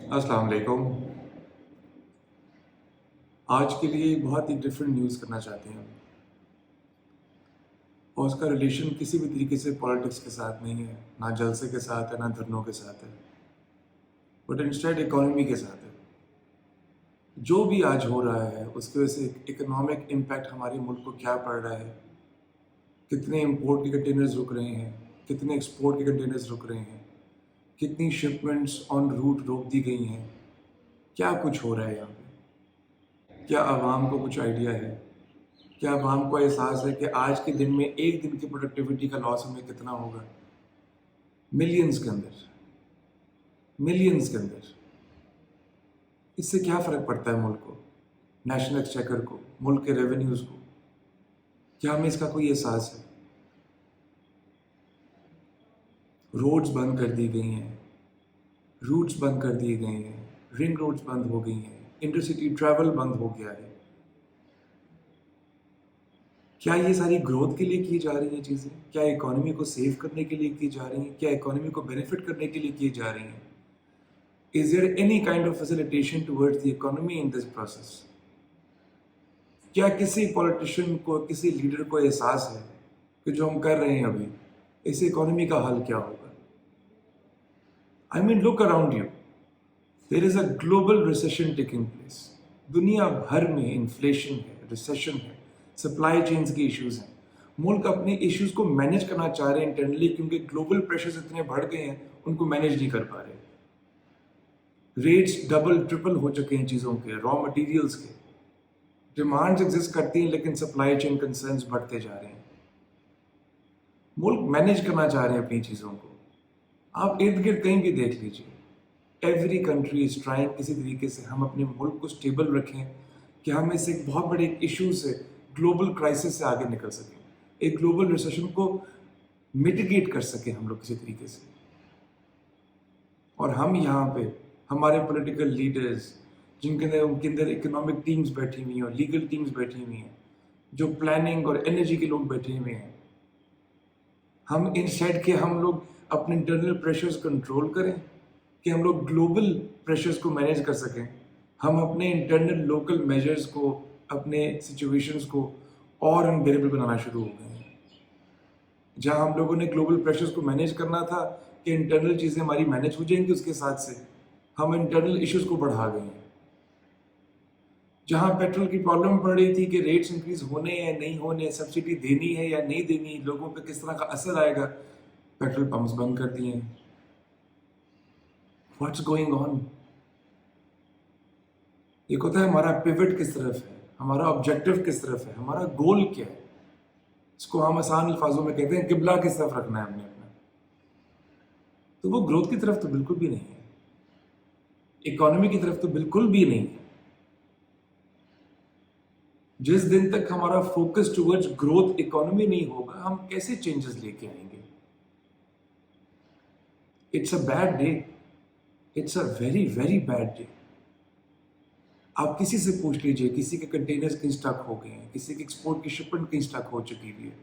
अस्सलाम वालेकुम। आज के लिए बहुत ही डिफरेंट न्यूज़ करना चाहते हैं और उसका रिलेशन किसी भी तरीके से पॉलिटिक्स के साथ नहीं है, ना जलसे के साथ है, ना धरनों के साथ है, बट इंस्टेड इकोनॉमी के साथ है। जो भी आज हो रहा है उसकी वजह से इकोनॉमिक इम्पैक्ट हमारे मुल्क को क्या पड़ रहा है, कितने इंपोर्ट के कंटेनर्स रुक रहे हैं, कितने एक्सपोर्ट के कंटेनर्स रुक रहे हैं, कितनी शिपमेंट्स ऑन रूट रोक दी गई हैं, क्या कुछ हो रहा है यहाँ पे। क्या आवाम को कुछ आइडिया है? क्या आवाम को एहसास है कि आज के दिन में एक दिन की प्रोडक्टिविटी का लॉस हमें कितना होगा? मिलियंस के अंदर, मिलियंस के अंदर। इससे क्या फ़र्क पड़ता है मुल्क को, नेशनल एक्सचेकर को, मुल्क के रेवेन्यूज़ को? क्या हमें इसका कोई एहसास है? रोड्स बंद कर दी गई हैं, रूट्स बंद कर दिए गए हैं, रिंग रोड्स बंद हो गई हैं, इंटरसिटी ट्रैवल बंद हो गया है। क्या ये सारी ग्रोथ के लिए की जा रही हैं चीज़ें? क्या इकोनॉमी को सेव करने के लिए की जा रही हैं? क्या इकोनॉमी को बेनिफिट करने के लिए की जा रही हैं? Is there any kind of facilitation towards the economy in this process? क्या किसी पॉलिटिशियन को, किसी लीडर को एहसास है कि जो हम कर रहे हैं अभी, इस इकोनॉमी का हल क्या होगा? I mean look around you, there is a global recession taking place. दुनिया भर में इन्फ्लेशन है, रिसेशन है, सप्लाई चेन्स की इश्यूज हैं। मुल्क अपने इश्यूज को मैनेज करना चाह रहे हैं इंटरनली, क्योंकि ग्लोबल प्रेशर्स इतने बढ़ गए हैं, उनको मैनेज नहीं कर पा रहे। रेट्स डबल ट्रिपल हो चुके हैं चीज़ों के, रॉ मटेरियल्स के। डिमांड्स एग्जिस्ट करती हैं लेकिन सप्लाई चेन कंसर्न्स बढ़ते जा रहे हैं। मुल्क मैनेज करना चाह रहे हैं अपनी चीज़ों को। आप इर्द गिर्द कहीं भी देख लीजिए, एवरी कंट्री इज ट्राइंग किसी तरीके से हम अपने मुल्क को स्टेबल रखें कि हम इस एक बहुत बड़े इशू से, ग्लोबल क्राइसिस से आगे निकल सकें, एक ग्लोबल रिसेशन को मिटिगेट कर सकें हम लोग किसी तरीके से। और हम यहाँ पे हमारे पॉलिटिकल लीडर्स, उनके अंदर इकोनॉमिक टीम्स बैठी हुई हैं और लीगल टीम्स बैठी हुई हैं, जो प्लानिंग और एनर्जी के लोग बैठे हुए हैं, हम इंस्टेड के हम लोग अपने इंटरनल प्रेशर्स कंट्रोल करें कि हम लोग ग्लोबल प्रेशर्स को मैनेज कर सकें। हम अपने इंटरनल लोकल मेजर्स को, अपने सिचुएशंस को और अनबेरेबल बनाना शुरू हो गए हैं। जहां हम लोगों ने ग्लोबल प्रेशर्स को मैनेज करना था कि इंटरनल चीज़ें हमारी मैनेज हो जाएंगी, उसके साथ से हम इंटरनल इश्यूज को बढ़ा गए हैं। जहां पेट्रोल की प्रॉब्लम पड़ रही थी कि रेट्स इंक्रीज होने या नहीं होने, सब्सिडी देनी है या नहीं देनी, लोगों पे किस तरह का असर आएगा, पेट्रोल पंप्स बंद कर दिए हैं। What's going on? एक होता है हमारा पिवट किस तरफ है, हमारा ऑब्जेक्टिव किस तरफ है, हमारा गोल क्या है। इसको हम आसान अल्फाजों में कहते हैं किबला किस तरफ रखना है हमने अपना। तो वो ग्रोथ की तरफ तो बिल्कुल भी नहीं है, इकोनॉमी की तरफ तो बिल्कुल भी नहीं है। जिस दिन तक हमारा फोकस टुवर्ड्स ग्रोथ इकोनॉमी नहीं होगा, हम कैसे चेंजेस लेके आएंगे? It's a bad day, it's a very very bad day. आप किसी से पूछ लीजिए, किसी के कंटेनर्स कहीं स्टक हो गए हैं, किसी के एक्सपोर्ट की शिपमेंट कहीं स्टक हो चुकी हुई है,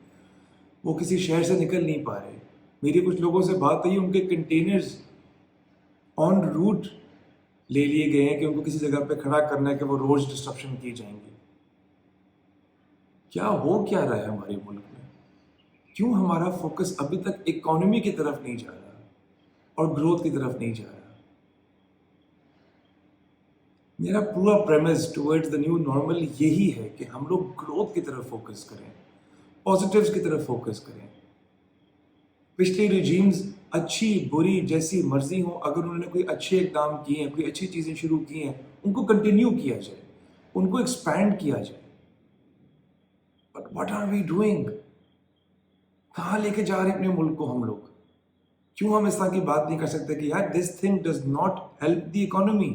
वो किसी शहर से निकल नहीं पा रहे। मेरी कुछ लोगों से बात हुई, उनके कंटेनर्स ऑन रूट ले लिए गए हैं कि उनको किसी जगह पे खड़ा करना है कि वो रोज डिस्ट्रप्शन की जाएंगी। क्या रहा है हमारे मुल्क में? क्यों हमारा फोकस अभी तक इकोनॉमी की तरफ नहीं जा रहा और ग्रोथ की तरफ नहीं जा रहा? मेरा पूरा premise towards the new normal यही है कि हम लोग ग्रोथ की तरफ फोकस करें, पॉजिटिव्स की तरफ फोकस करें। पिछले रिजीम्स अच्छी बुरी जैसी मर्जी हो, अगर उन्होंने कोई अच्छे इक़दाम किए हैं, कोई अच्छी चीज़ें शुरू की हैं, उनको कंटिन्यू किया जाए, उनको एक्सपैंड किया जाए। But what are we doing? कहाँ लेके जा रहे हैं अपने मुल्क को हम लोग? क्यों हम इस तरह की बात नहीं कर सकते कि यार this thing does not help the economy?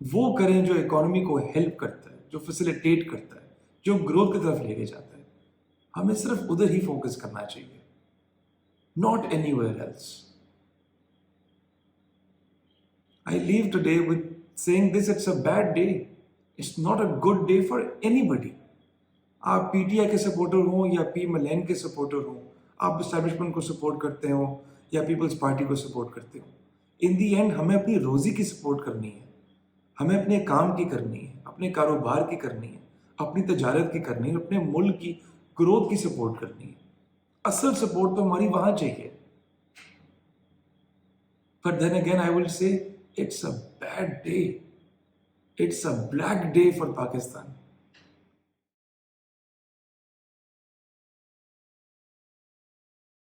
वो करें जो इकोनॉमी को हेल्प करता है, जो फैसिलिटेट करता है, जो ग्रोथ की तरफ लेके जाता है। हमें सिर्फ उधर ही फोकस करना चाहिए, not anywhere else. I leave today with saying this: it's a bad day. It's not a good day for anybody. आप पीटीआई के सपोर्टर हो या पी मलैन के सपोर्टर हो, आप एस्टैब्लिशमेंट को सपोर्ट करते हो या पीपल्स पार्टी को सपोर्ट करते हो, ان دی اینڈ ہمیں اپنی روزی کی سپورٹ کرنی ہے, ہمیں اپنے کام کی کرنی ہے, اپنے کاروبار کی کرنی ہے, اپنی تجارت کی کرنی ہے, اپنے ملک کی گروتھ کی سپورٹ کرنی ہے. اصل سپورٹ تو ہماری وہاں چاہیے. But then again, I will say it's a bad day. It's a black day for Pakistan.